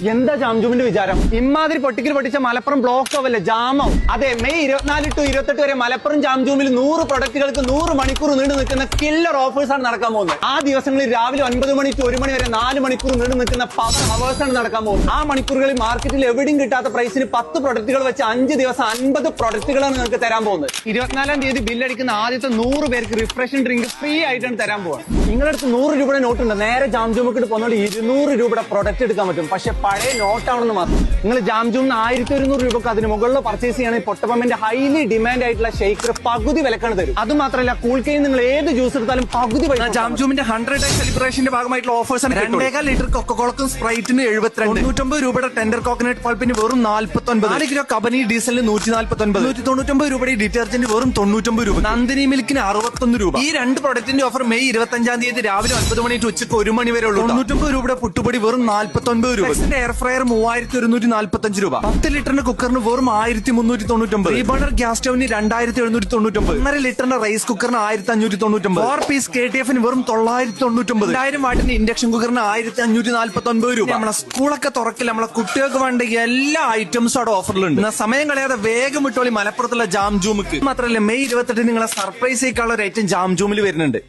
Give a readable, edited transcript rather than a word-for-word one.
എന്താ ജാംജൂമിന്റെ വിചാരം? ഇമാതിരി പൊട്ടിക്കൽ പൊട്ടിച്ച മലപ്പുറം ബ്ലോക്ക് ആവല്ലേ, ജാമാവും. അതെ, മെയ് 24 to 28 വരെ മലപ്പുറം ജാംജൂമിൽ 100 പ്രൊഡക്റ്റുകൾക്ക് 100 മണിക്കൂർ നീണ്ടു നിൽക്കുന്ന കില്ലർ ഓഫേഴ്സ് ആണ് നടക്കാൻ പോകുന്നത്. ആ ദിവസങ്ങളിൽ രാവിലെ 9 മണി to 1 മണി വരെ 4 മണിക്കൂർ നീണ്ടു നിൽക്കുന്ന പവർ ഹവേഴ്സ് ആണ് നടക്കാൻ പോകുന്നത്. ആ മണിക്കൂറുകളിൽ മാർക്കറ്റിൽ എവിടെയും കിട്ടാത്ത പ്രൈസിന് 10 പ്രൊഡക്റ്റുകൾ വെച്ച് 5 ദിവസം 50 പ്രൊഡക്റ്റുകളാണ് നിങ്ങൾക്ക് തരാൻ പോകുന്നത്. 24-ാം തീയതി ബില്ലടിക്കുന്ന ആദ്യത്തെ 100 പേർക്ക് റിഫ്രഷിംഗ് ഡ്രിങ്ക് ഫ്രീ ആയിട്ടാണ് തരാൻ പോകുന്നത്. നിങ്ങളുടെ അടുത്ത് 100 രൂപയുടെ നോട്ട് ഉണ്ട്, നേരെ ജാംജൂമിക്ക് പോകുന്നതുകൊണ്ട് 200 രൂപയുടെ പ്രൊഡക്റ്റ് എടുക്കാൻ പറ്റും. പക്ഷെ പഴയ നോട്ടാണെന്ന് മാത്രം. നിങ്ങൾ ജാംജൂമിന് 1100 രൂപക്ക് അതിന് മുകളിൽ പർച്ചേസ് ചെയ്യുകയാണെങ്കിൽ പൊട്ടപ്പമ്മിന്റെ ഹൈലി ഡിമാൻഡ് ആയിട്ടുള്ള ഷേക്കർ പകുതി വിലക്കാണ് തരും. അത് മാത്രമല്ല, കൂൾ കെയിൽ നിങ്ങൾ ഏത് ജ്യൂസ് എടുത്താലും പകുതി വില. ജാംജൂമിന്റെ 100 ഡേ സെലിബ്രേഷന്റെ ഭാഗമായിട്ടുള്ള ഓഫേഴ്സ് 2.5 ലിറ്റർ കൊക്കക്കോളക്കും സ്പ്രൈറ്റിന് 72, 99 രൂപയുടെ ടെൻഡർ കോക്കനട്ട് പൾപ്പിന് വെറും 49, 4 കിലോ കബനി ഡീസലിന് 149, 199 രൂപയുടെ ഡിറ്റർജന്റ് വെറും 99 രൂപ, നന്ദിനി മിൽക്കിന് 61 രൂപ. ഈ രണ്ട് പ്രൊഡക്റ്റിന്റെ ഓഫർ മെയ് 25-ാം തീയതി രാവിലെ 9 മണി ടു ഉച്ചക്ക് 1 മണി വരെ ഉള്ളൂ. 99 രൂപയുടെ പുട്ടുപൊടി വെറും 49 രൂപ, എയർ ഫ്രയർ 3145 രൂപ, 10 ലിറ്ററിന്റെ കുക്കറിന് വെറും 1399, റീബർണർ ഗ്യാസ് സ്റ്റൗവിന് 2799, 1.5 ലിറ്ററിന്റെ റൈസ് കുക്കറിന് 1599, 4 പീസ് KTF-ന് വെറും 999, 1000 വാട്ടിന്റെ ഇൻഡക്ഷൻ കുക്കറിന് 1549 രൂപ. നമ്മളെ സ്കൂളൊക്കെ തുറക്കില്ല, നമ്മളെ കുട്ടികൾക്ക് വേണ്ട എല്ലാ ഐറ്റംസും അവിടെ ഓഫറിലുണ്ട്. സമയം കളയാതെ വേഗം വിട്ടോളി മലപ്പുറത്തുള്ള ജാംജൂമിക്ക്. മാത്രമല്ല, മെയ് 28 നിങ്ങളെ സർപ്രൈസ് ആയിക്കാനുള്ള ഒരു ഐറ്റം ജാംജൂമിൽ വരുന്നുണ്ട്.